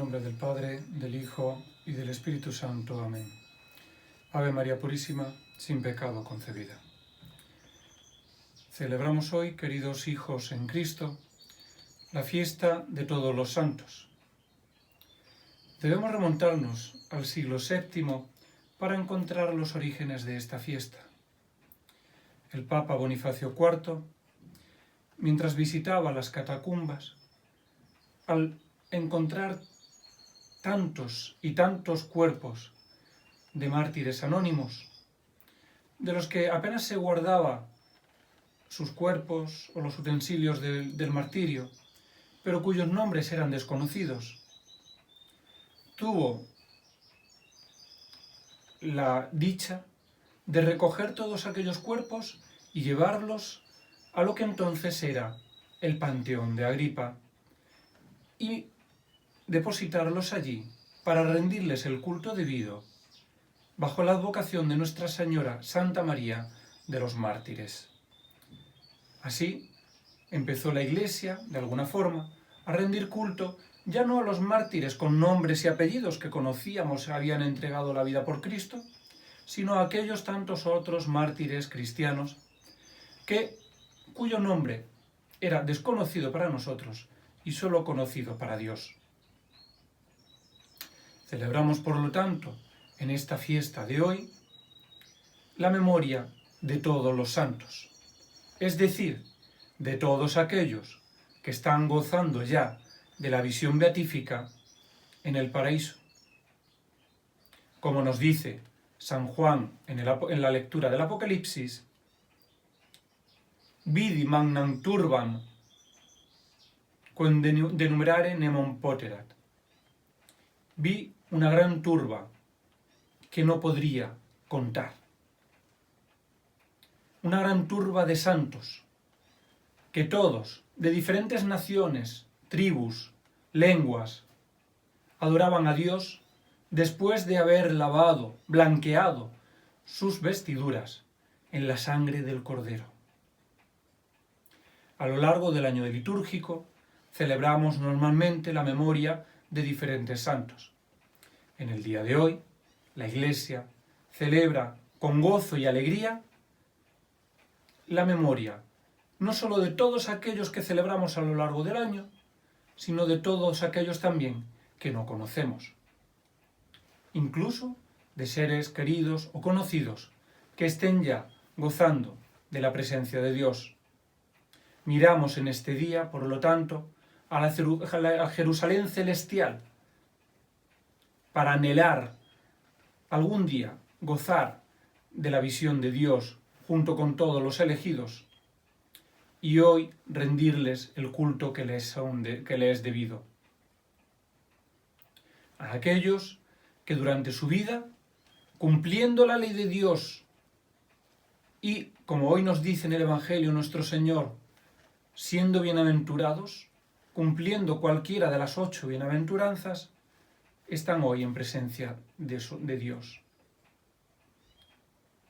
nombre del Padre, del Hijo y del Espíritu Santo. Amén. Ave María Purísima, sin pecado concebida. Celebramos hoy, queridos hijos en Cristo, la fiesta de todos los santos. Debemos remontarnos al siglo VII para encontrar los orígenes de esta fiesta. El Papa Bonifacio IV, mientras visitaba las catacumbas, al encontrar tantos y tantos cuerpos de mártires anónimos, de los que apenas se guardaba sus cuerpos o los utensilios del martirio, pero cuyos nombres eran desconocidos, tuvo la dicha de recoger todos aquellos cuerpos y llevarlos a lo que entonces era el Panteón de Agripa y depositarlos allí para rendirles el culto debido bajo la advocación de Nuestra Señora Santa María de los Mártires. Así empezó la Iglesia, de alguna forma, a rendir culto ya no a los mártires con nombres y apellidos que conocíamos habían entregado la vida por Cristo, sino a aquellos tantos otros mártires cristianos cuyo nombre era desconocido para nosotros y solo conocido para Dios. Celebramos, por lo tanto, en esta fiesta de hoy, la memoria de todos los santos, es decir, de todos aquellos que están gozando ya de la visión beatífica en el paraíso. Como nos dice San Juan en la lectura del Apocalipsis, vidi magnam turbam quem denumerare nemon poterat. Vi una gran turba que no podría contar. Una gran turba de santos, que todos, de diferentes naciones, tribus, lenguas, adoraban a Dios después de haber lavado, blanqueado sus vestiduras en la sangre del Cordero. A lo largo del año litúrgico celebramos normalmente la memoria de diferentes santos. En el día de hoy, la Iglesia celebra con gozo y alegría la memoria, no solo de todos aquellos que celebramos a lo largo del año, sino de todos aquellos también que no conocemos. Incluso de seres queridos o conocidos que estén ya gozando de la presencia de Dios. Miramos en este día, por lo tanto, a Jerusalén celestial, para anhelar algún día gozar de la visión de Dios junto con todos los elegidos y hoy rendirles el culto que les es debido. A aquellos que durante su vida, cumpliendo la ley de Dios y, como hoy nos dice en el Evangelio nuestro Señor, siendo bienaventurados, cumpliendo cualquiera de las 8 bienaventuranzas, están hoy en presencia de Dios.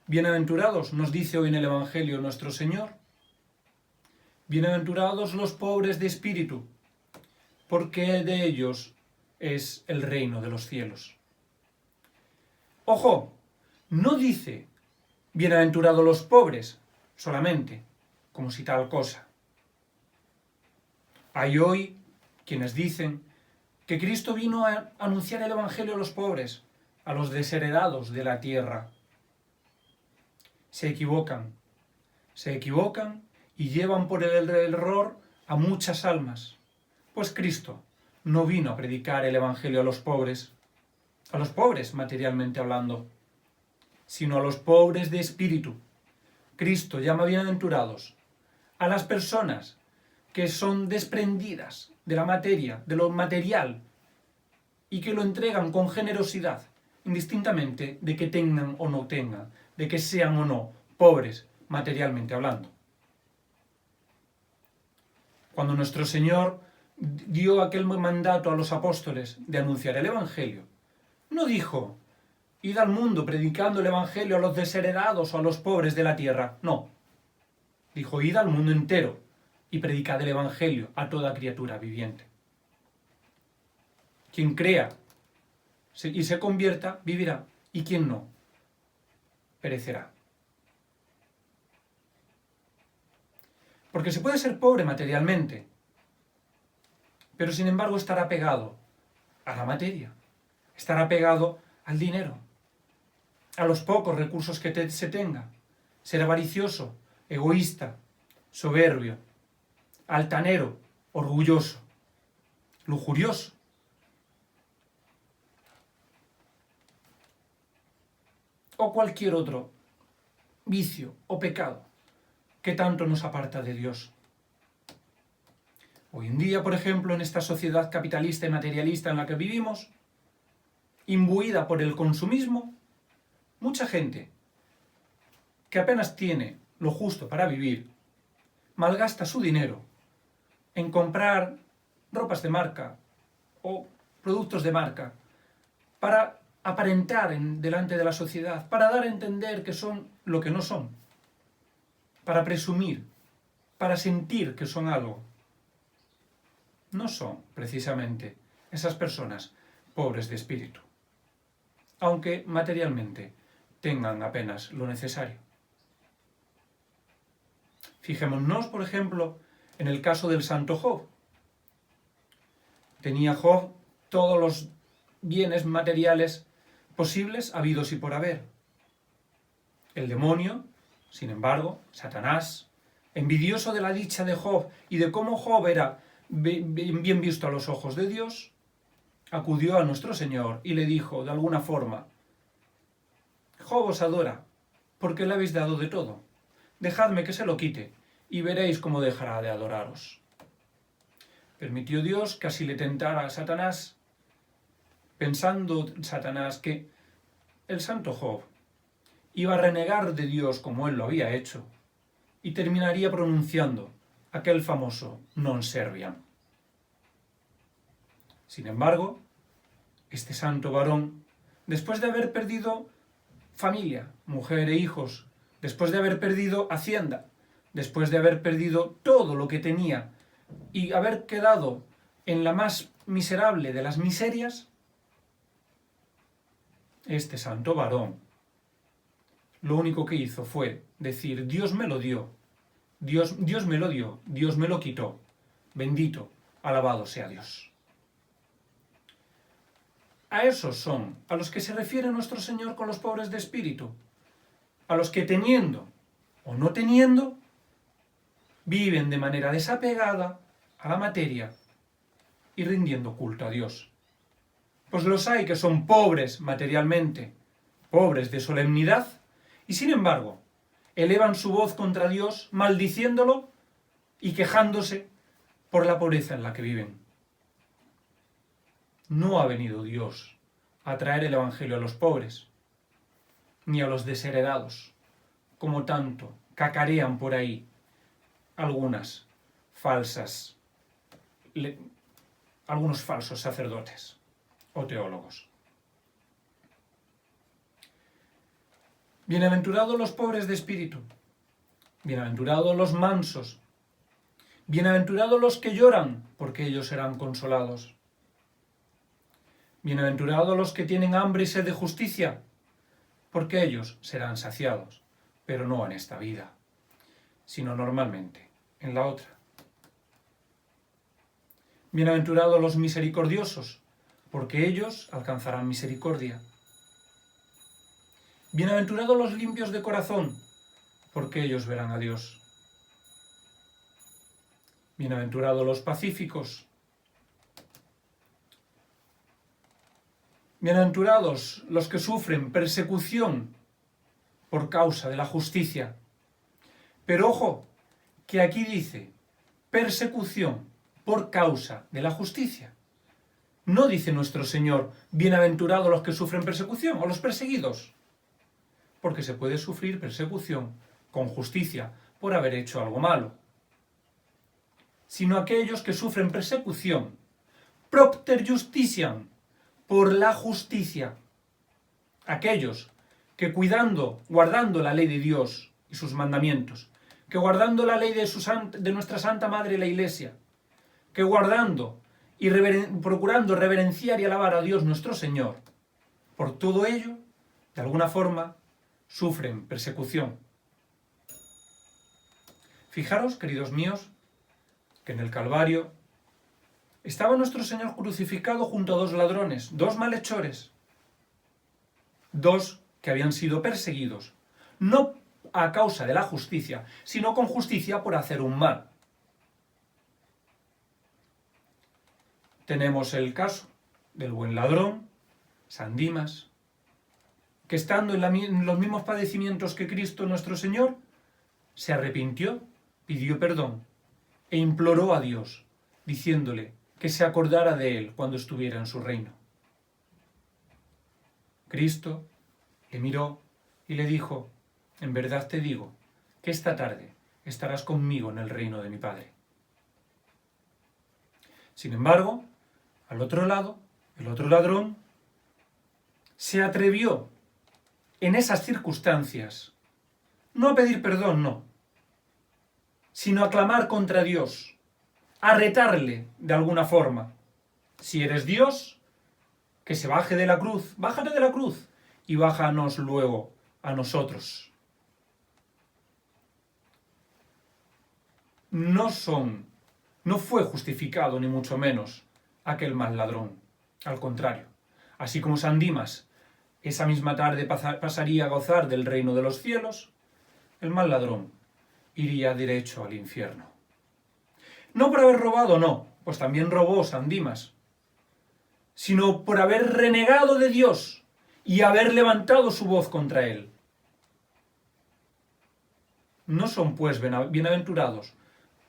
Bienaventurados, nos dice hoy en el Evangelio nuestro Señor, bienaventurados los pobres de espíritu, porque de ellos es el reino de los cielos. Ojo, no dice bienaventurados los pobres solamente, como si tal cosa. Hay hoy quienes dicen que Cristo vino a anunciar el Evangelio a los pobres, a los desheredados de la tierra. Se equivocan y llevan por el error a muchas almas, pues Cristo no vino a predicar el Evangelio a los pobres materialmente hablando, sino a los pobres de espíritu. Cristo llama bienaventurados a las personas que son desprendidas de la materia, de lo material, y que lo entregan con generosidad, indistintamente de que tengan o no tengan, de que sean o no pobres materialmente hablando. Cuando nuestro Señor dio aquel mandato a los apóstoles de anunciar el Evangelio, no dijo, id al mundo predicando el Evangelio a los desheredados o a los pobres de la tierra, no. Dijo, id al mundo entero y predicad el Evangelio a toda criatura viviente. Quien crea y se convierta, vivirá, y quien no, perecerá. Porque se puede ser pobre materialmente, pero sin embargo estar apegado a la materia, estar apegado al dinero, a los pocos recursos que se tenga, ser avaricioso, egoísta, soberbio, altanero, orgulloso, lujurioso. O cualquier otro vicio o pecado que tanto nos aparta de Dios. Hoy en día, por ejemplo, en esta sociedad capitalista y materialista en la que vivimos, imbuida por el consumismo, mucha gente que apenas tiene lo justo para vivir, malgasta su dinero en comprar ropas de marca o productos de marca para aparentar delante de la sociedad, para dar a entender que son lo que no son, para presumir, para sentir que son algo. No son, precisamente, esas personas pobres de espíritu, aunque materialmente tengan apenas lo necesario. Fijémonos, por ejemplo, en el caso del santo Job. Tenía Job todos los bienes materiales posibles, habidos y por haber. El demonio, sin embargo, Satanás, envidioso de la dicha de Job y de cómo Job era bien visto a los ojos de Dios, acudió a nuestro Señor y le dijo, de alguna forma, Job os adora, porque le habéis dado de todo. Dejadme que se lo quite, y veréis cómo dejará de adoraros. Permitió Dios que así le tentara a Satanás, pensando Satanás que el santo Job iba a renegar de Dios como él lo había hecho, y terminaría pronunciando aquel famoso non serviam. Sin embargo, este santo varón, después de haber perdido familia, mujer e hijos, después de haber perdido hacienda, después de haber perdido todo lo que tenía y haber quedado en la más miserable de las miserias, este santo varón lo único que hizo fue decir, Dios me lo dio, Dios me lo dio, Dios me lo quitó, bendito, alabado sea Dios. A esos son a los que se refiere nuestro Señor con los pobres de espíritu, a los que teniendo o no teniendo, viven de manera desapegada a la materia y rindiendo culto a Dios. Pues los hay que son pobres materialmente, pobres de solemnidad, y sin embargo, elevan su voz contra Dios, maldiciéndolo y quejándose por la pobreza en la que viven. No ha venido Dios a traer el Evangelio a los pobres, ni a los desheredados, como tanto cacarean por ahí algunos falsos sacerdotes o teólogos. Bienaventurados los pobres de espíritu, bienaventurados los mansos, bienaventurados los que lloran, porque ellos serán consolados. Bienaventurados los que tienen hambre y sed de justicia, porque ellos serán saciados, pero no en esta vida, sino normalmente en la otra. Bienaventurados los misericordiosos, porque ellos alcanzarán misericordia. Bienaventurados los limpios de corazón, porque ellos verán a Dios. Bienaventurados los pacíficos. Bienaventurados los que sufren persecución por causa de la justicia. Pero ojo, que aquí dice persecución por causa de la justicia. No dice nuestro Señor, bienaventurados los que sufren persecución o los perseguidos. Porque se puede sufrir persecución con justicia por haber hecho algo malo. Sino aquellos que sufren persecución propter justitiam, por la justicia. Aquellos que guardando la ley de Dios y sus mandamientos, que guardando la ley de nuestra Santa Madre la Iglesia, que guardando y procurando reverenciar y alabar a Dios nuestro Señor, por todo ello, de alguna forma, sufren persecución. Fijaros, queridos míos, que en el Calvario estaba nuestro Señor crucificado junto a dos ladrones, dos malhechores, dos que habían sido perseguidos, no a causa de la justicia, sino con justicia por hacer un mal. Tenemos el caso del buen ladrón, San Dimas, que estando en los mismos padecimientos que Cristo nuestro Señor, se arrepintió, pidió perdón e imploró a Dios, diciéndole que se acordara de él cuando estuviera en su reino. Cristo le miró y le dijo: en verdad te digo que esta tarde estarás conmigo en el reino de mi Padre. Sin embargo, al otro lado, el otro ladrón se atrevió en esas circunstancias no a pedir perdón, no, sino a clamar contra Dios, a retarle de alguna forma. Si eres Dios, que se baje de la cruz, bájate de la cruz y bájanos luego a nosotros. No fue justificado ni mucho menos aquel mal ladrón, al contrario. Así como San Dimas esa misma tarde pasaría a gozar del reino de los cielos, el mal ladrón iría derecho al infierno. No por haber robado, no, pues también robó San Dimas, sino por haber renegado de Dios y haber levantado su voz contra él. No son pues bienaventurados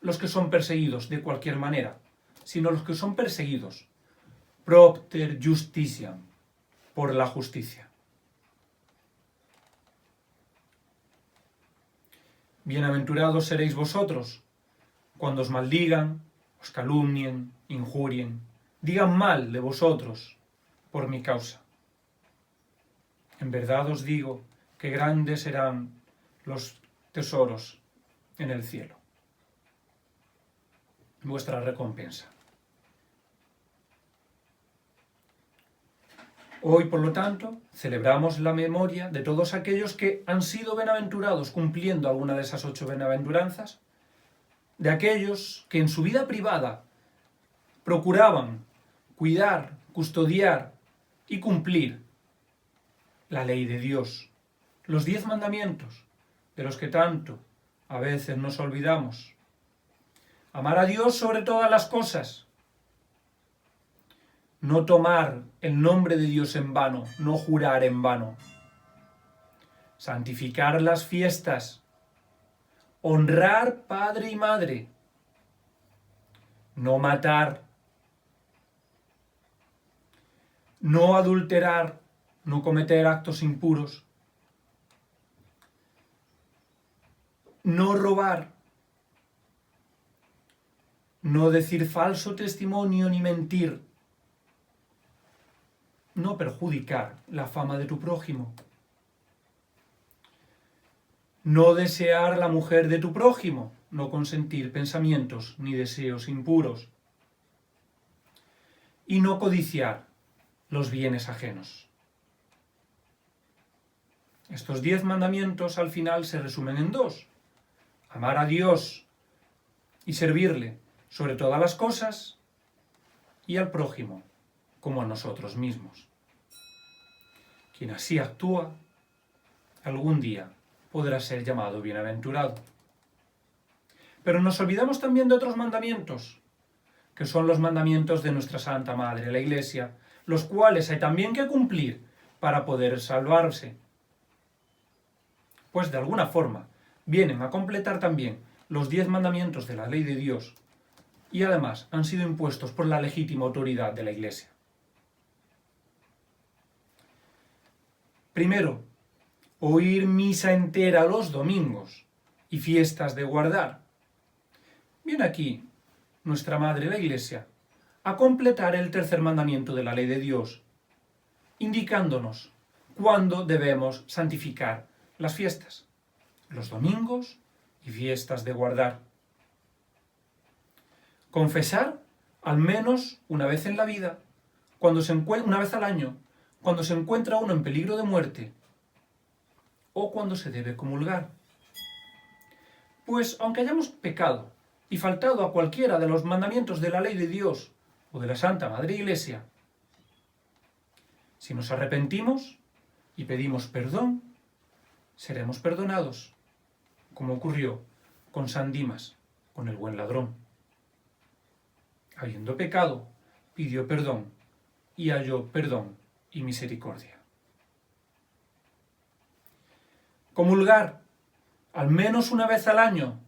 los que son perseguidos de cualquier manera, sino los que son perseguidos propter justitiam, por la justicia. Bienaventurados seréis vosotros cuando os maldigan, os calumnien, injurien, digan mal de vosotros por mi causa. En verdad os digo que grandes serán los tesoros en el cielo. Vuestra recompensa. Hoy, por lo tanto, celebramos la memoria de todos aquellos que han sido bienaventurados cumpliendo alguna de esas 8 bienaventuranzas, de aquellos que en su vida privada procuraban cuidar, custodiar y cumplir la ley de Dios, los 10 mandamientos, de los que tanto a veces nos olvidamos. Amar a Dios sobre todas las cosas. No tomar el nombre de Dios en vano, no jurar en vano. Santificar las fiestas. Honrar padre y madre. No matar. No adulterar, no cometer actos impuros. No robar. No decir falso testimonio ni mentir. No perjudicar la fama de tu prójimo. No desear la mujer de tu prójimo, no consentir pensamientos ni deseos impuros. Y no codiciar los bienes ajenos. Estos 10 mandamientos al final se resumen en 2. Amar a Dios y servirle sobre todas las cosas y al prójimo como a nosotros mismos. Quien así actúa, algún día podrá ser llamado bienaventurado. Pero nos olvidamos también de otros mandamientos, que son los mandamientos de nuestra Santa Madre, la Iglesia, los cuales hay también que cumplir para poder salvarse. Pues de alguna forma vienen a completar también los 10 mandamientos de la ley de Dios y además han sido impuestos por la legítima autoridad de la Iglesia. Primero, oír misa entera los domingos y fiestas de guardar. Viene aquí nuestra Madre la Iglesia a completar el tercer mandamiento de la ley de Dios, indicándonos cuándo debemos santificar las fiestas, los domingos y fiestas de guardar. Confesar al menos una vez en la vida, una vez al año, cuando se encuentra uno en peligro de muerte, o cuando se debe comulgar. Pues aunque hayamos pecado y faltado a cualquiera de los mandamientos de la ley de Dios o de la Santa Madre Iglesia, si nos arrepentimos y pedimos perdón, seremos perdonados, como ocurrió con San Dimas, con el buen ladrón. Habiendo pecado, pidió perdón y halló perdón y misericordia. Comulgar, al menos una vez al año,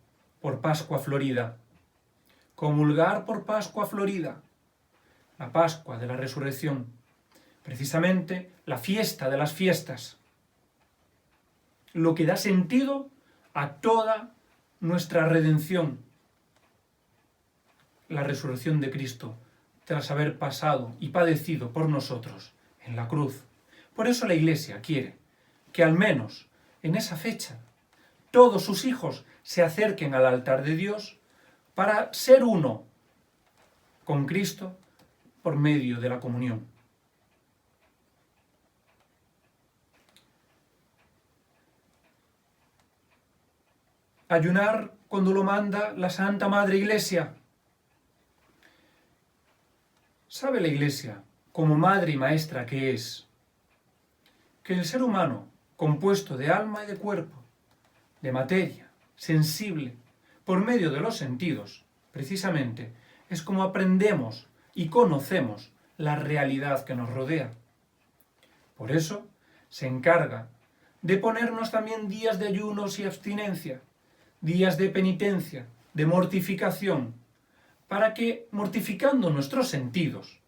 por Pascua Florida. Comulgar por Pascua Florida, la Pascua de la Resurrección, precisamente la fiesta de las fiestas, lo que da sentido a toda nuestra redención, la resurrección de Cristo, tras haber pasado y padecido por nosotros en la cruz. Por eso la Iglesia quiere que al menos en esa fecha todos sus hijos se acerquen al altar de Dios para ser uno con Cristo por medio de la comunión. Ayunar cuando lo manda la Santa Madre Iglesia. ¿Sabe la Iglesia, como madre y maestra que es, que el ser humano, compuesto de alma y de cuerpo, de materia, sensible, por medio de los sentidos, precisamente, es como aprendemos y conocemos la realidad que nos rodea? Por eso, se encarga de ponernos también días de ayunos y abstinencia, días de penitencia, de mortificación, para que, mortificando nuestros sentidos,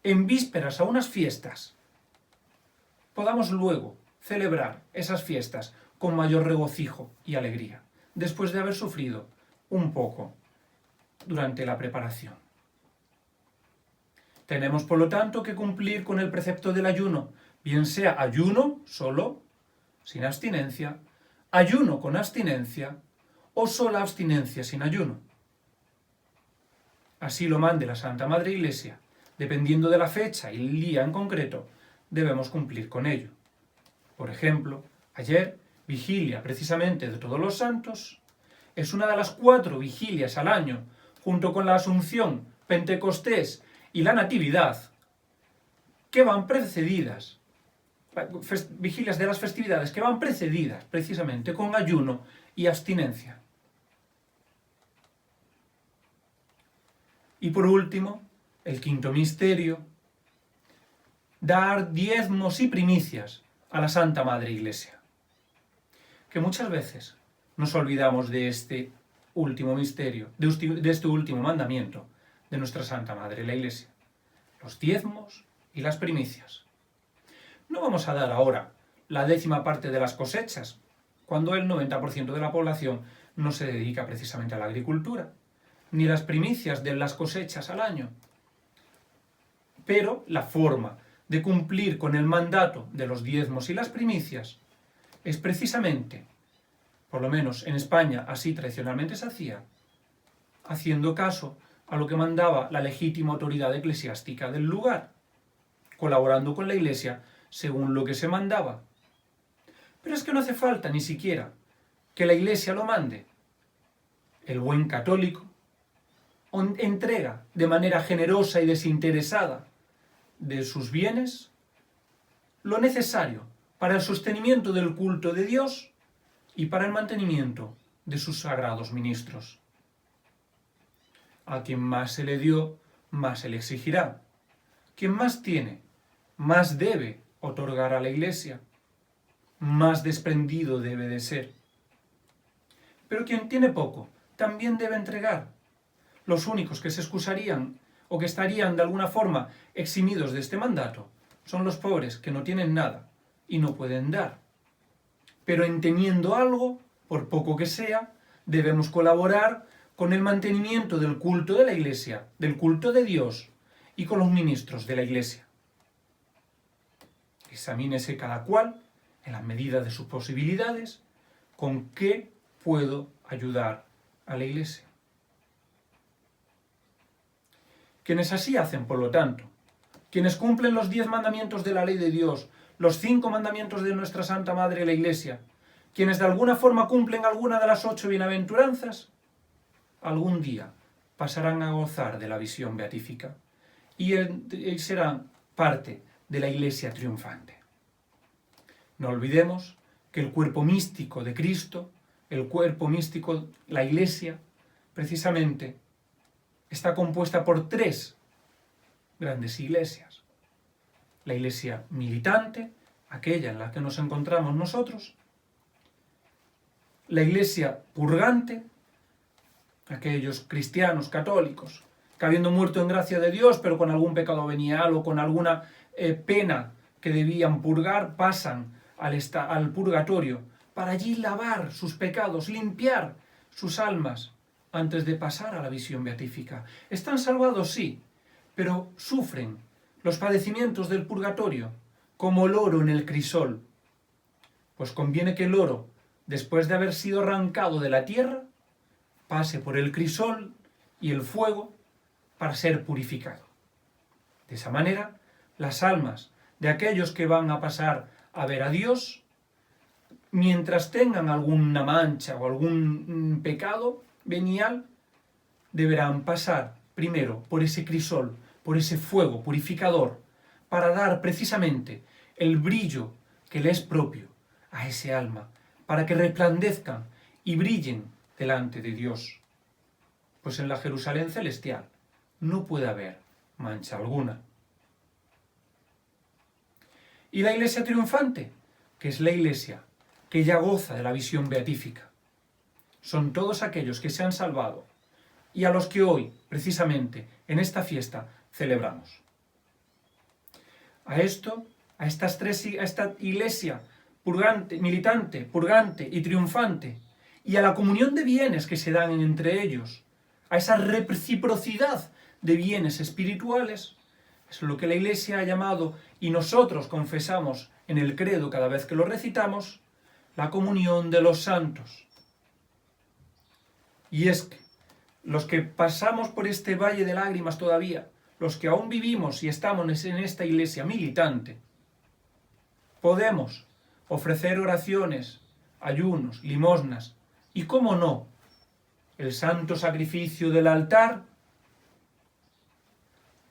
en vísperas a unas fiestas, podamos luego celebrar esas fiestas con mayor regocijo y alegría, después de haber sufrido un poco durante la preparación. Tenemos, por lo tanto, que cumplir con el precepto del ayuno, bien sea ayuno solo, sin abstinencia, ayuno con abstinencia o sola abstinencia sin ayuno. Así lo mande la Santa Madre Iglesia, dependiendo de la fecha y el día en concreto, debemos cumplir con ello. Por ejemplo, ayer, vigilia precisamente de Todos los Santos, es una de las 4 vigilias al año, junto con la Asunción, Pentecostés y la Natividad, que van precedidas, vigilias de las festividades que van precedidas precisamente con ayuno y abstinencia. Y por último, el quinto misterio, dar diezmos y primicias a la Santa Madre Iglesia. Que muchas veces nos olvidamos de este último misterio, de este último mandamiento de nuestra Santa Madre, la Iglesia. Los diezmos y las primicias. No vamos a dar ahora la 10ª parte de las cosechas, cuando el 90% de la población no se dedica precisamente a la agricultura, ni las primicias de las cosechas al año. Pero la forma de cumplir con el mandato de los diezmos y las primicias es precisamente, por lo menos en España así tradicionalmente se hacía, haciendo caso a lo que mandaba la legítima autoridad eclesiástica del lugar, colaborando con la Iglesia según lo que se mandaba. Pero es que no hace falta ni siquiera que la Iglesia lo mande. El buen católico entrega de manera generosa y desinteresada de sus bienes lo necesario para el sostenimiento del culto de Dios y para el mantenimiento de sus sagrados ministros. A quien más se le dio, más se le exigirá. Quien más tiene, más debe otorgar a la Iglesia, más desprendido debe de ser. Pero quien tiene poco, también debe entregar. Los únicos que se excusarían o que estarían de alguna forma eximidos de este mandato son los pobres que no tienen nada y no pueden dar. Pero en teniendo algo, por poco que sea, debemos colaborar con el mantenimiento del culto de la Iglesia, del culto de Dios y con los ministros de la Iglesia. Examínese cada cual, en la medida de sus posibilidades, con qué puedo ayudar a la Iglesia. Quienes así hacen, por lo tanto, quienes cumplen los 10 mandamientos de la ley de Dios, los 5 mandamientos de nuestra Santa Madre la Iglesia, quienes de alguna forma cumplen alguna de las 8 bienaventuranzas, algún día pasarán a gozar de la visión beatífica y serán parte de la Iglesia triunfante. No olvidemos que el cuerpo místico de Cristo, el cuerpo místico, la Iglesia, precisamente está compuesta por 3 grandes iglesias. La iglesia militante, aquella en la que nos encontramos nosotros. La iglesia purgante, aquellos cristianos católicos que habiendo muerto en gracia de Dios, pero con algún pecado venial o con alguna pena que debían purgar, pasan al purgatorio para allí lavar sus pecados, limpiar sus almas antes de pasar a la visión beatífica. Están salvados, sí, pero sufren los padecimientos del purgatorio, como el oro en el crisol. Pues conviene que el oro, después de haber sido arrancado de la tierra, pase por el crisol y el fuego para ser purificado. De esa manera, las almas de aquellos que van a pasar a ver a Dios, mientras tengan alguna mancha o algún pecado venial, deberán pasar primero por ese crisol, por ese fuego purificador, para dar precisamente el brillo que le es propio a ese alma, para que resplandezcan y brillen delante de Dios. Pues en la Jerusalén celestial no puede haber mancha alguna. Y la iglesia triunfante, que es la iglesia que ya goza de la visión beatífica, son todos aquellos que se han salvado y a los que hoy, precisamente, en esta fiesta, celebramos. A esta iglesia purgante, militante, purgante y triunfante, y a la comunión de bienes que se dan entre ellos, a esa reciprocidad de bienes espirituales, es lo que la Iglesia ha llamado, y nosotros confesamos en el credo cada vez que lo recitamos, la comunión de los santos. Y es que los que pasamos por este valle de lágrimas todavía, los que aún vivimos y estamos en esta iglesia militante, podemos ofrecer oraciones, ayunos, limosnas y, cómo no, el santo sacrificio del altar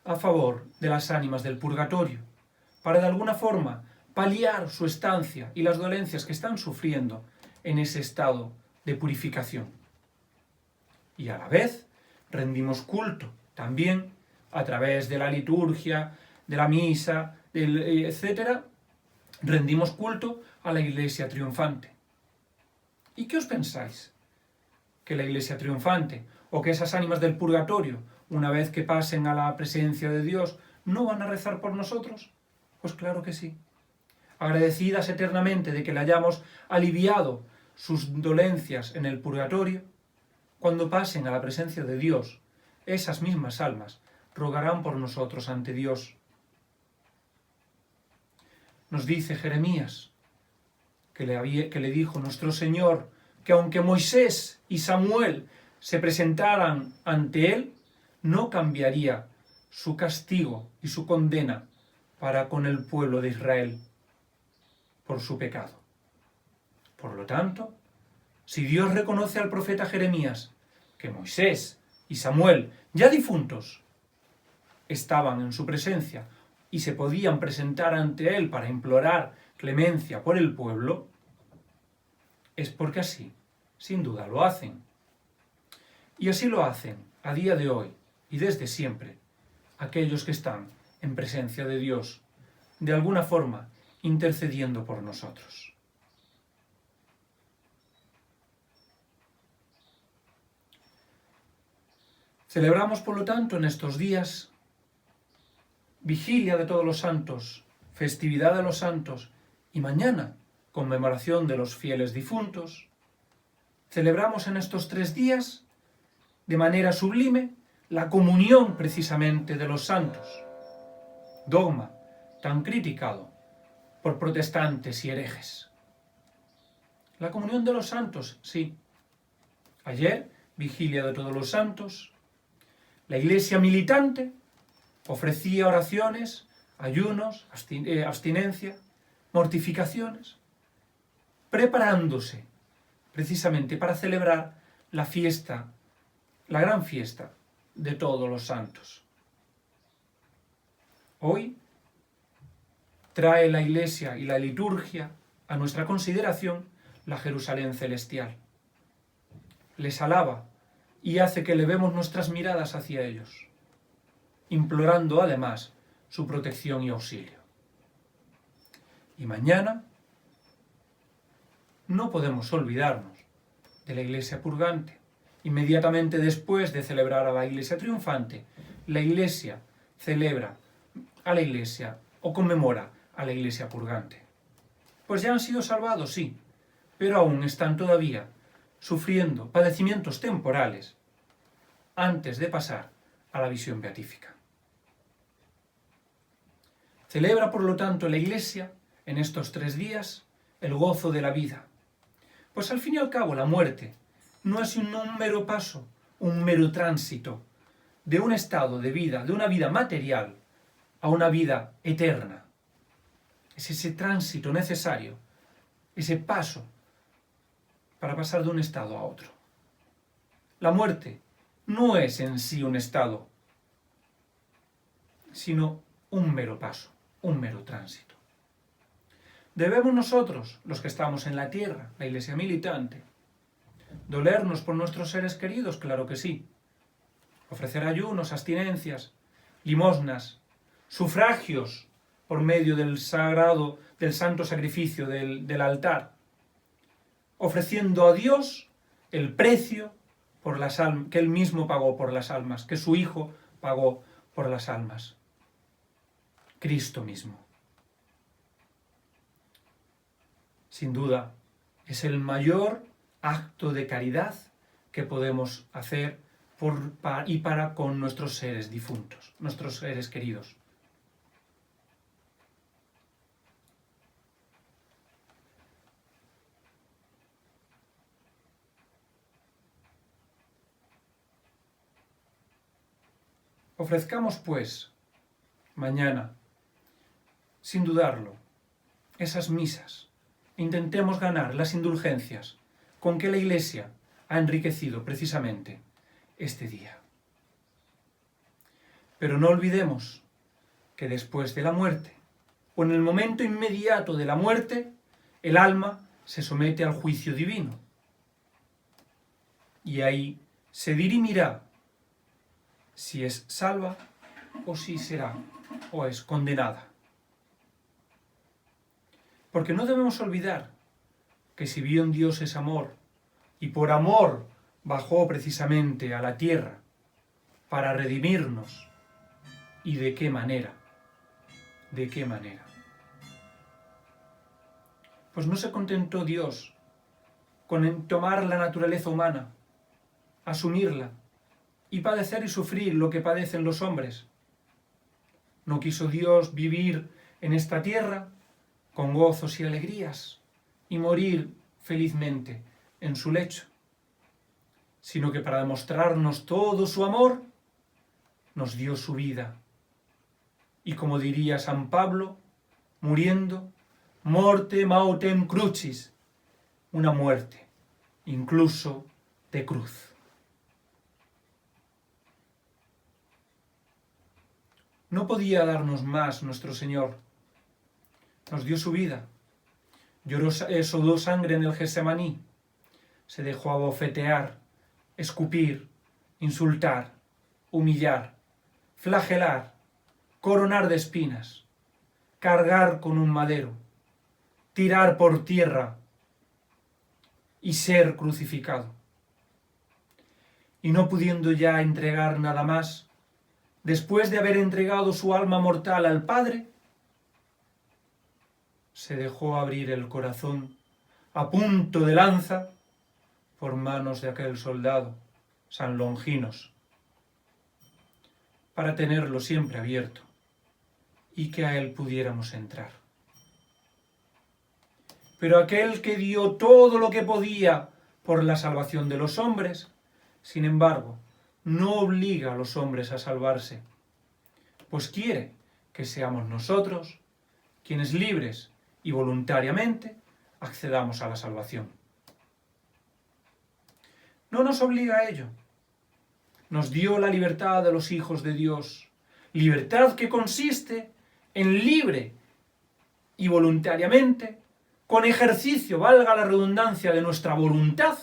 a favor de las ánimas del purgatorio, para de alguna forma paliar su estancia y las dolencias que están sufriendo en ese estado de purificación. Y a la vez rendimos culto también a través de la liturgia, de la misa, etc., rendimos culto a la iglesia triunfante. ¿Y qué os pensáis? ¿Que la iglesia triunfante o que esas ánimas del purgatorio, una vez que pasen a la presencia de Dios, no van a rezar por nosotros? Pues claro que sí. Agradecidas eternamente de que le hayamos aliviado sus dolencias en el purgatorio, cuando pasen a la presencia de Dios, esas mismas almas rogarán por nosotros ante Dios. Nos dice Jeremías, que le dijo nuestro Señor, que aunque Moisés y Samuel se presentaran ante él, no cambiaría su castigo y su condena para con el pueblo de Israel por su pecado. Por lo tanto, si Dios reconoce al profeta Jeremías que Moisés y Samuel, ya difuntos, estaban en su presencia y se podían presentar ante él para implorar clemencia por el pueblo, es porque así, sin duda, lo hacen. Y así lo hacen a día de hoy y desde siempre aquellos que están en presencia de Dios, de alguna forma intercediendo por nosotros. Celebramos, por lo tanto, en estos días vigilia de todos los santos, festividad de los santos y mañana conmemoración de los fieles difuntos. Celebramos en estos 3 días de manera sublime la comunión precisamente de los santos, dogma tan criticado por protestantes y herejes. La comunión de los santos, sí. Ayer, vigilia de todos los santos, la iglesia militante Ofrecía oraciones, ayunos, abstinencia, mortificaciones, preparándose precisamente para celebrar la fiesta, la gran fiesta de todos los santos. Hoy trae la Iglesia y la liturgia a nuestra consideración la Jerusalén celestial. Les alaba y hace que elevemos nuestras miradas hacia ellos, implorando además su protección y auxilio. Y mañana no podemos olvidarnos de la Iglesia purgante. Inmediatamente después de celebrar a la Iglesia triunfante, la Iglesia celebra a la Iglesia o conmemora a la Iglesia purgante. Pues ya han sido salvados, sí, pero aún están todavía sufriendo padecimientos temporales antes de pasar a la visión beatífica. Celebra, por lo tanto, la Iglesia en estos 3 días el gozo de la vida. Pues al fin y al cabo la muerte no es un mero paso, un mero tránsito de un estado de vida, de una vida material a una vida eterna. Es ese tránsito necesario, ese paso para pasar de un estado a otro. La muerte no es en sí un estado, sino un mero paso, un mero tránsito. Debemos nosotros, los que estamos en la tierra, la Iglesia militante, dolernos por nuestros seres queridos, claro que sí. Ofrecer ayunos, abstinencias, limosnas, sufragios por medio del santo sacrificio del altar, ofreciendo a Dios el precio por las almas, que Él mismo pagó por las almas, que su Hijo pagó por las almas. Cristo mismo. Sin duda, es el mayor acto de caridad que podemos hacer y para con nuestros seres difuntos, nuestros seres queridos. Ofrezcamos, pues, mañana, sin dudarlo, esas misas. Intentemos ganar las indulgencias con que la Iglesia ha enriquecido precisamente este día. Pero no olvidemos que después de la muerte, o en el momento inmediato de la muerte, el alma se somete al juicio divino. Y ahí se dirimirá si es salva o si será o es condenada. Porque no debemos olvidar que si bien Dios es amor, y por amor bajó precisamente a la tierra para redimirnos, ¿y de qué manera? ¿De qué manera? Pues no se contentó Dios con tomar la naturaleza humana, asumirla, y padecer y sufrir lo que padecen los hombres. No quiso Dios vivir en esta tierra con gozos y alegrías, y morir felizmente en su lecho, sino que para demostrarnos todo su amor, nos dio su vida. Y como diría San Pablo, muriendo, morte mautem crucis, una muerte, incluso de cruz. No podía darnos más nuestro Señor. Nos dio su vida, sudó sangre en el Getsemaní, se dejó abofetear, escupir, insultar, humillar, flagelar, coronar de espinas, cargar con un madero, tirar por tierra y ser crucificado. Y no pudiendo ya entregar nada más, después de haber entregado su alma mortal al Padre, se dejó abrir el corazón a punto de lanza por manos de aquel soldado, San Longinos, para tenerlo siempre abierto y que a él pudiéramos entrar. Pero aquel que dio todo lo que podía por la salvación de los hombres, sin embargo, no obliga a los hombres a salvarse, pues quiere que seamos nosotros quienes libres y voluntariamente accedamos a la salvación. No nos obliga a ello. Nos dio la libertad de los hijos de Dios, libertad que consiste en libre y voluntariamente, con ejercicio, valga la redundancia, de nuestra voluntad,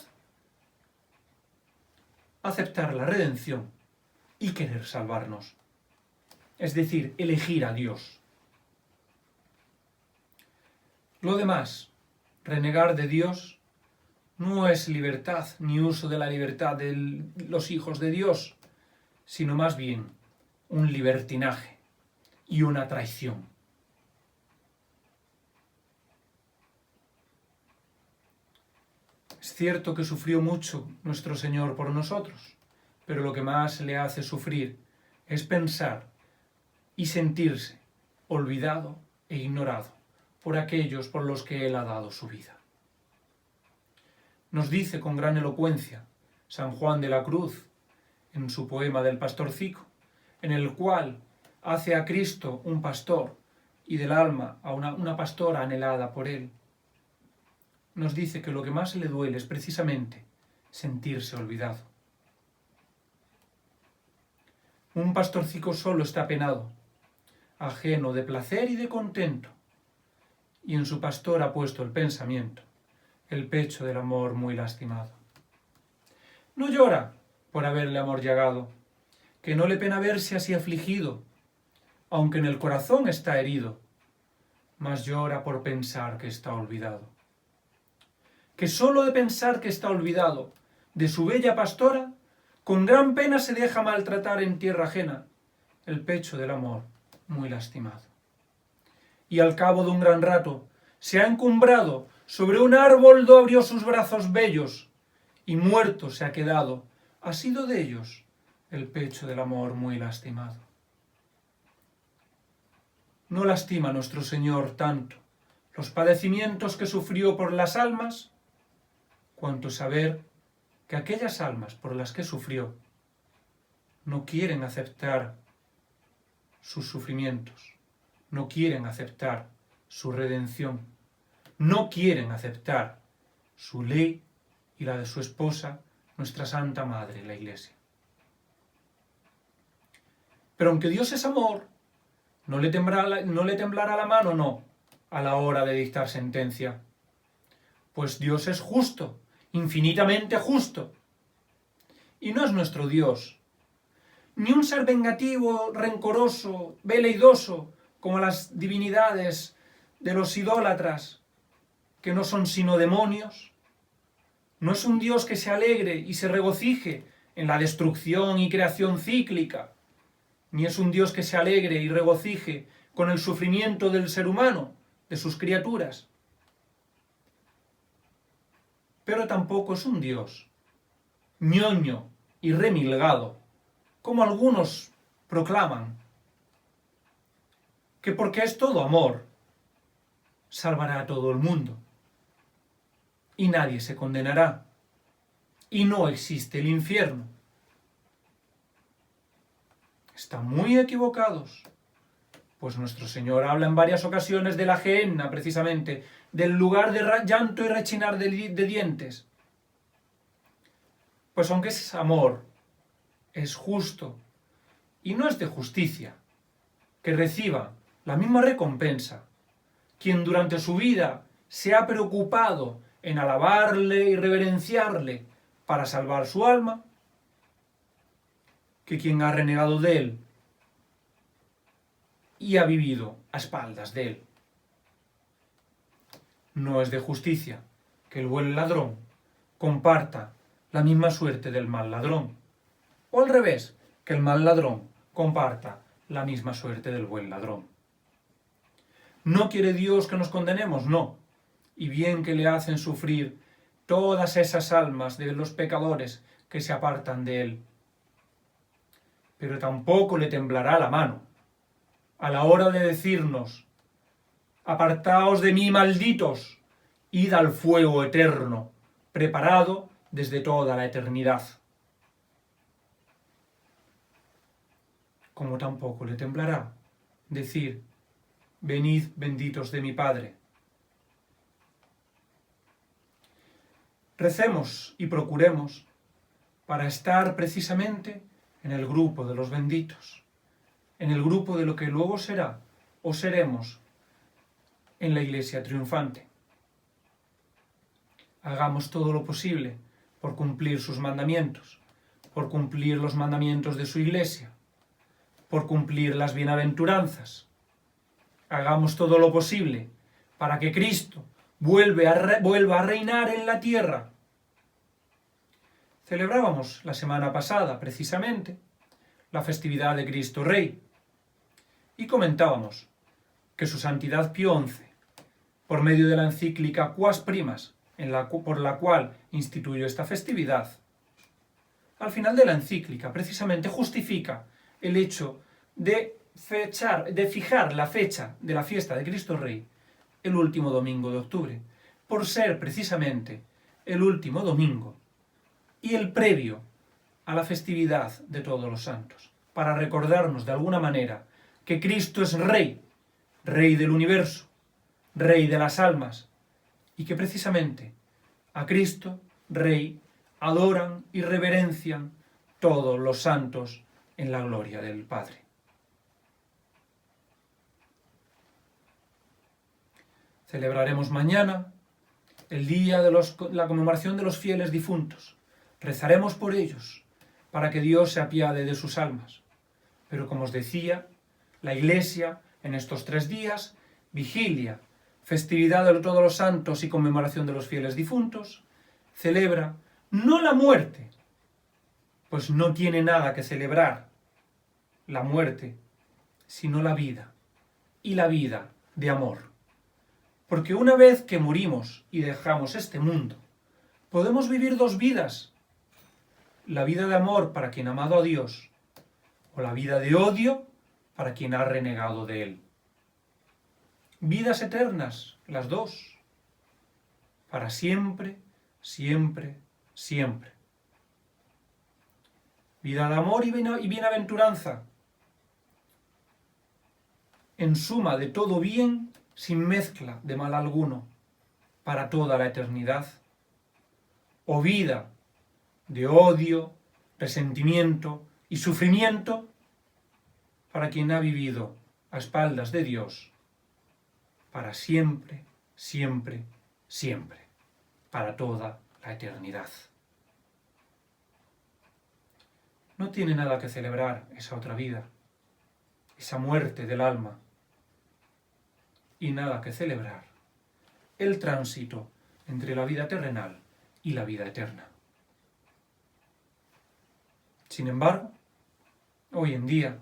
aceptar la redención y querer salvarnos. Es decir, elegir a Dios. Lo demás, renegar de Dios, no es libertad ni uso de la libertad de los hijos de Dios, sino más bien un libertinaje y una traición. Es cierto que sufrió mucho nuestro Señor por nosotros, pero lo que más le hace sufrir es pensar y sentirse olvidado e ignorado por aquellos por los que Él ha dado su vida. Nos dice con gran elocuencia San Juan de la Cruz en su poema del Pastorcico, en el cual hace a Cristo un pastor y del alma a una pastora anhelada por Él. Nos dice que lo que más le duele es precisamente sentirse olvidado. Un pastorcico solo está penado, ajeno de placer y de contento, y en su pastor ha puesto el pensamiento, el pecho del amor muy lastimado. No llora por haberle amor llegado, que no le pena verse así afligido, aunque en el corazón está herido, mas llora por pensar que está olvidado. Que solo de pensar que está olvidado de su bella pastora, con gran pena se deja maltratar en tierra ajena, el pecho del amor muy lastimado. Y al cabo de un gran rato se ha encumbrado sobre un árbol do abrió sus brazos bellos, y muerto se ha quedado, ha sido de ellos el pecho del amor muy lastimado. ¿No lastima nuestro Señor tanto los padecimientos que sufrió por las almas, cuanto saber que aquellas almas por las que sufrió no quieren aceptar sus sufrimientos, no quieren aceptar su redención, no quieren aceptar su ley y la de su esposa, nuestra Santa Madre, la Iglesia? Pero aunque Dios es amor, no le temblará la mano, no, a la hora de dictar sentencia. Pues Dios es justo, infinitamente justo. Y no es nuestro Dios, ni un ser vengativo, rencoroso, veleidoso, como las divinidades de los idólatras, que no son sino demonios. No es un Dios que se alegre y se regocije en la destrucción y creación cíclica, ni es un Dios que se alegre y regocije con el sufrimiento del ser humano, de sus criaturas. Pero tampoco es un Dios ñoño y remilgado, como algunos proclaman, que porque es todo amor, salvará a todo el mundo, y nadie se condenará, y no existe el infierno. Están muy equivocados, pues nuestro Señor habla en varias ocasiones de la gehenna, precisamente, del lugar de llanto y rechinar de dientes. Pues aunque es amor, es justo, y no es de justicia, que reciba la misma recompensa quien durante su vida se ha preocupado en alabarle y reverenciarle para salvar su alma, que quien ha renegado de él y ha vivido a espaldas de él. No es de justicia que el buen ladrón comparta la misma suerte del mal ladrón, o al revés, que el mal ladrón comparta la misma suerte del buen ladrón. ¿No quiere Dios que nos condenemos? No. Y bien que le hacen sufrir todas esas almas de los pecadores que se apartan de él. Pero tampoco le temblará la mano a la hora de decirnos: apartaos de mí, malditos, id al fuego eterno, preparado desde toda la eternidad. como tampoco le temblará decir: venid benditos de mi Padre. Recemos y procuremos para estar precisamente en el grupo de los benditos, en el grupo de lo que luego será o seremos en la Iglesia triunfante. Hagamos todo lo posible por cumplir sus mandamientos, por cumplir los mandamientos de su Iglesia, por cumplir las bienaventuranzas. Hagamos todo lo posible para que Cristo vuelva a reinar en la tierra. Celebrábamos la semana pasada, precisamente, la festividad de Cristo Rey, y comentábamos que su Santidad Pío XI, por medio de la encíclica Quas Primas, por la cual instituyó esta festividad, al final de la encíclica precisamente justifica el hecho de fijar la fecha de la fiesta de Cristo Rey el último domingo de octubre, por ser precisamente el último domingo y el previo a la festividad de todos los santos, para recordarnos de alguna manera que Cristo es Rey, Rey del universo, Rey de las almas, y que precisamente a Cristo Rey adoran y reverencian todos los santos en la gloria del Padre. Celebraremos mañana el día de la conmemoración de los fieles difuntos. Rezaremos por ellos, para que Dios se apiade de sus almas. Pero como os decía, la Iglesia en estos 3 días, vigilia, festividad de todos los santos y conmemoración de los fieles difuntos, celebra no la muerte, pues no tiene nada que celebrar la muerte, sino la vida, y la vida de amor. Porque una vez que morimos y dejamos este mundo, podemos vivir 2 vidas, la vida de amor para quien ha amado a Dios, o la vida de odio para quien ha renegado de Él. Vidas eternas, las 2, para siempre, siempre, siempre. Vida de amor y bienaventuranza, en suma de todo bien, sin mezcla de mal alguno, para toda la eternidad. O vida de odio, resentimiento y sufrimiento para quien ha vivido a espaldas de Dios, para siempre, siempre, siempre, para toda la eternidad. No tiene nada que celebrar esa otra vida, esa muerte del alma, y nada que celebrar el tránsito entre la vida terrenal y la vida eterna. Sin embargo, hoy en día,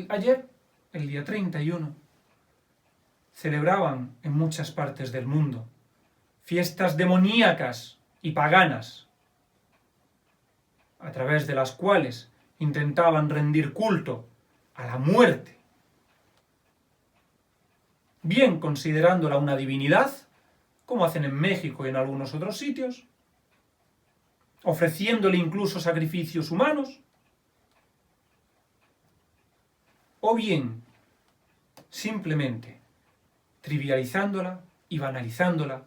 ayer, el día 31, celebraban en muchas partes del mundo fiestas demoníacas y paganas, a través de las cuales intentaban rendir culto a la muerte, bien considerándola una divinidad, como hacen en México y en algunos otros sitios, ofreciéndole incluso sacrificios humanos, o bien simplemente trivializándola y banalizándola,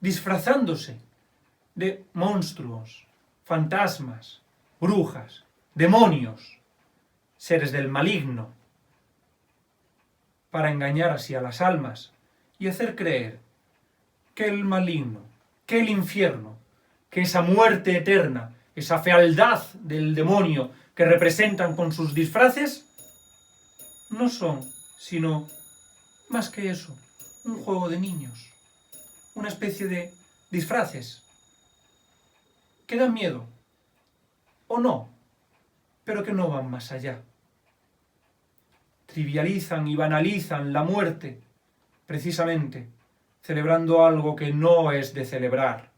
disfrazándose de monstruos, fantasmas, brujas, demonios, seres del maligno, para engañar así a las almas y hacer creer que el maligno, que el infierno, que esa muerte eterna, esa fealdad del demonio que representan con sus disfraces, no son sino más que eso, un juego de niños, una especie de disfraces que dan miedo, o no, pero que no van más allá. Trivializan y banalizan la muerte, precisamente, celebrando algo que no es de celebrar,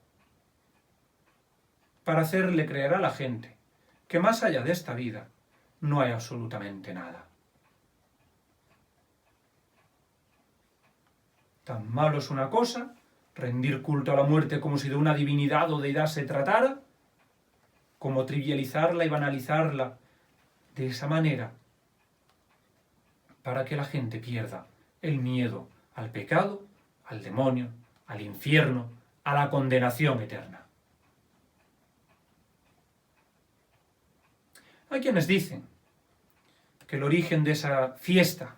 para hacerle creer a la gente que más allá de esta vida no hay absolutamente nada. Tan malo es una cosa, rendir culto a la muerte como si de una divinidad o deidad se tratara, como trivializarla y banalizarla de esa manera para que la gente pierda el miedo al pecado, al demonio, al infierno, a la condenación eterna. Hay quienes dicen que el origen de esa fiesta,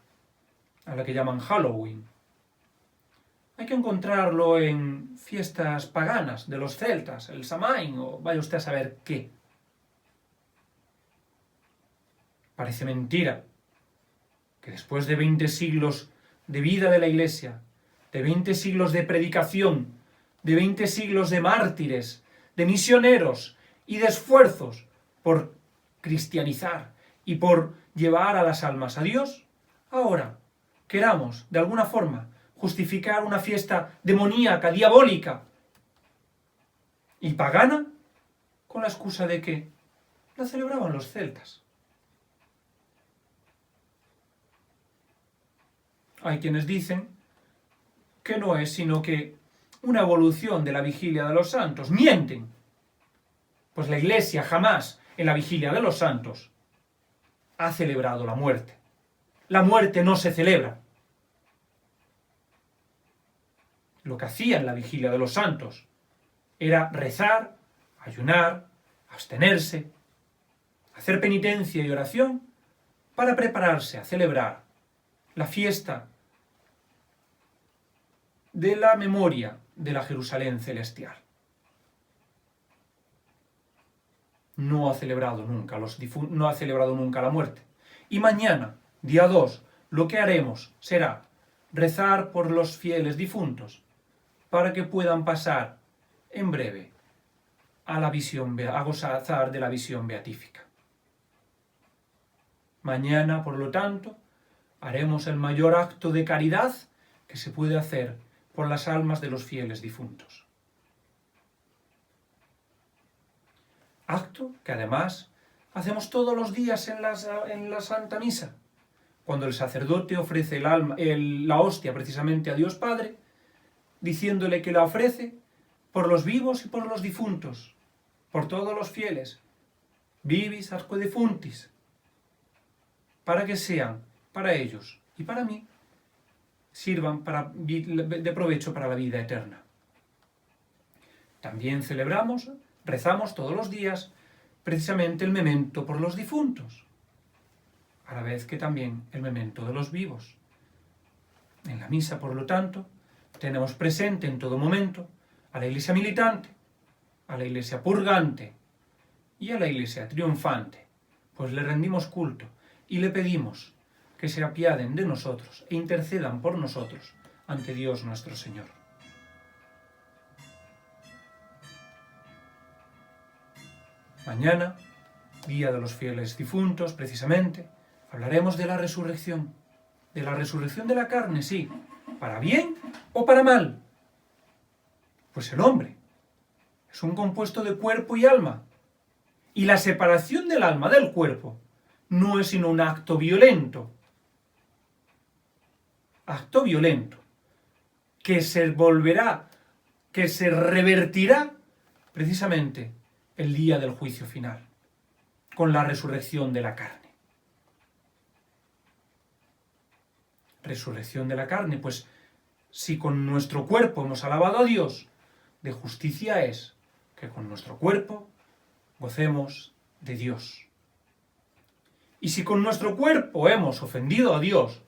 a la que llaman Halloween, hay que encontrarlo en fiestas paganas de los celtas, el Samhain, o vaya usted a saber qué. Parece mentira que después de 20 siglos de vida de la Iglesia, de 20 siglos de predicación, de 20 siglos de mártires, de misioneros y de esfuerzos por cristianizar y por llevar a las almas a Dios, ahora queramos, de alguna forma, justificar una fiesta demoníaca, diabólica y pagana con la excusa de que la celebraban los celtas. Hay quienes dicen que no es sino que una evolución de la vigilia de los santos. ¡Mienten! Pues la Iglesia jamás en la vigilia de los santos ha celebrado la muerte. La muerte no se celebra. Lo que hacía en la vigilia de los santos era rezar, ayunar, abstenerse, hacer penitencia y oración para prepararse a celebrar la fiesta de la memoria de la Jerusalén celestial. No ha celebrado nunca la muerte. Y mañana, día 2, lo que haremos será rezar por los fieles difuntos para que puedan pasar en breve a gozar de la visión beatífica. Mañana, por lo tanto, haremos el mayor acto de caridad que se puede hacer por las almas de los fieles difuntos. Acto que además hacemos todos los días en la Santa Misa, cuando el sacerdote ofrece la hostia precisamente a Dios Padre, diciéndole que la ofrece por los vivos y por los difuntos, por todos los fieles, vivis atque defuntis, para que sean, para ellos y para mí, sirvan de provecho para la vida eterna. También rezamos todos los días, precisamente el memento por los difuntos, a la vez que también el memento de los vivos. En la misa, por lo tanto, tenemos presente en todo momento a la Iglesia militante, a la Iglesia purgante y a la Iglesia triunfante, pues le rendimos culto y le pedimos que se apiaden de nosotros e intercedan por nosotros ante Dios nuestro Señor. Mañana, día de los fieles difuntos, precisamente, hablaremos de la resurrección de la carne, sí, para bien o para mal. Pues el hombre es un compuesto de cuerpo y alma, y la separación del alma del cuerpo no es sino un acto violento, que se revertirá precisamente el día del juicio final, con la resurrección de la carne. Resurrección de la carne, pues si con nuestro cuerpo hemos alabado a Dios, de justicia es que con nuestro cuerpo gocemos de Dios. Y si con nuestro cuerpo hemos ofendido a Dios,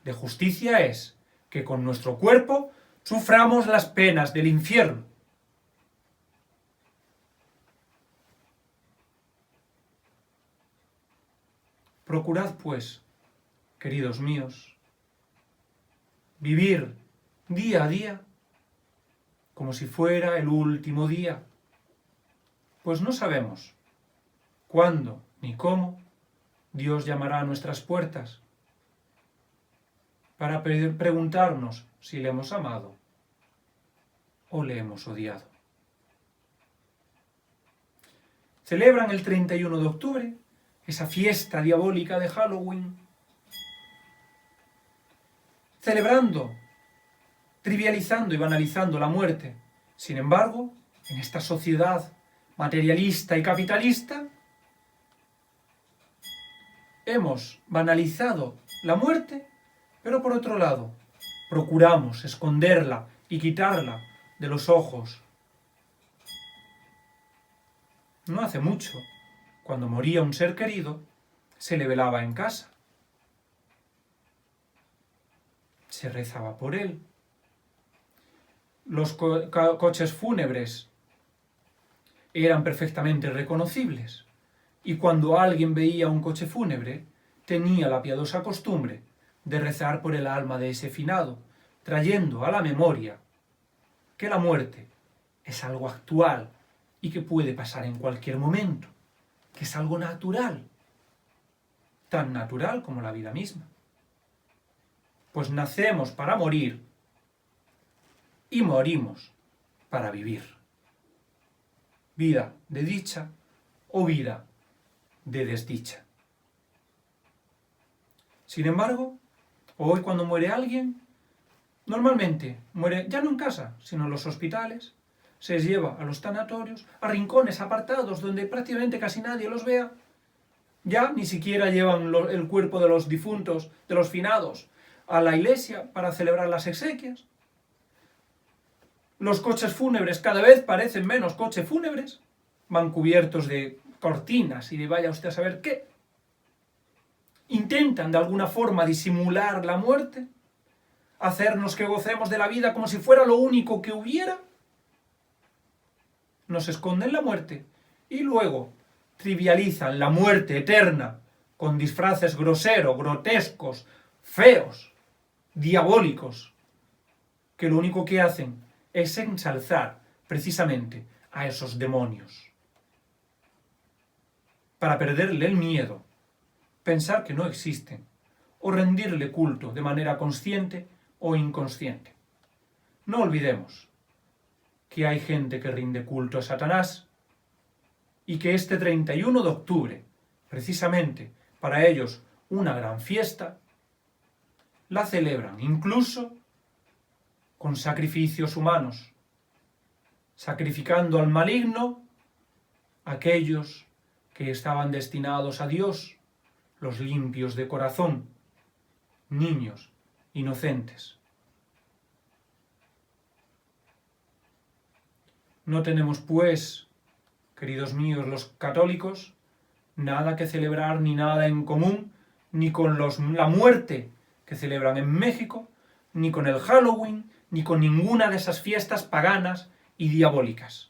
de justicia es que con nuestro cuerpo suframos las penas del infierno. Procurad, pues, queridos míos, vivir día a día como si fuera el último día, pues no sabemos cuándo ni cómo Dios llamará a nuestras puertas para preguntarnos si le hemos amado o le hemos odiado. Celebran el 31 de octubre esa fiesta diabólica de Halloween, celebrando, trivializando y banalizando la muerte. Sin embargo, en esta sociedad materialista y capitalista, hemos banalizado la muerte, pero por otro lado, procuramos esconderla y quitarla de los ojos. No hace mucho, cuando moría un ser querido, se le velaba en casa. Se rezaba por él. Los coches fúnebres eran perfectamente reconocibles, y cuando alguien veía un coche fúnebre, tenía la piadosa costumbre de rezar por el alma de ese finado, trayendo a la memoria que la muerte es algo actual y que puede pasar en cualquier momento, que es algo natural, tan natural como la vida misma. Pues nacemos para morir y morimos para vivir. Vida de dicha o vida de desdicha. Sin embargo, hoy cuando muere alguien, normalmente muere ya no en casa, sino en los hospitales, se les lleva a los tanatorios, a rincones apartados donde prácticamente casi nadie los vea. Ya ni siquiera llevan el cuerpo de los difuntos, de los finados, a la iglesia para celebrar las exequias. Los coches fúnebres cada vez parecen menos coches fúnebres, van cubiertos de cortinas y de vaya usted a saber qué. Intentan de alguna forma disimular la muerte, hacernos que gocemos de la vida como si fuera lo único que hubiera. Nos esconden la muerte y luego trivializan la muerte eterna con disfraces groseros, grotescos, feos, diabólicos, que lo único que hacen es ensalzar precisamente a esos demonios. Para perderle el miedo, pensar que no existen, o rendirle culto de manera consciente o inconsciente. No olvidemos que hay gente que rinde culto a Satanás y que este 31 de octubre, precisamente para ellos una gran fiesta, la celebran incluso con sacrificios humanos, sacrificando al maligno aquellos que estaban destinados a Dios, los limpios de corazón, niños inocentes. No tenemos, pues, queridos míos los católicos, nada que celebrar ni nada en común, ni con la muerte que celebran en México, ni con el Halloween, ni con ninguna de esas fiestas paganas y diabólicas.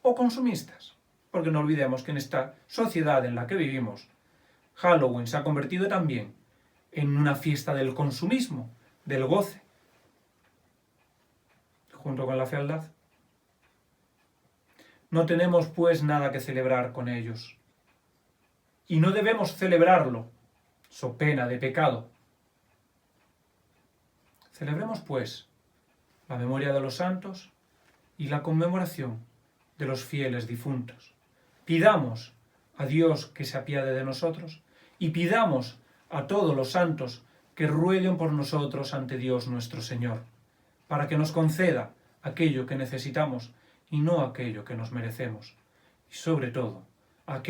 O consumistas, porque no olvidemos que en esta sociedad en la que vivimos, Halloween se ha convertido también en una fiesta del consumismo, del goce, junto con la fealdad. No tenemos pues nada que celebrar con ellos. Y no debemos celebrarlo, so pena de pecado. Celebremos pues la memoria de los santos y la conmemoración de los fieles difuntos. Pidamos a Dios que se apiade de nosotros y pidamos a todos los santos que rueguen por nosotros ante Dios nuestro Señor, para que nos conceda aquello que necesitamos y no aquello que nos merecemos. Y sobre todo,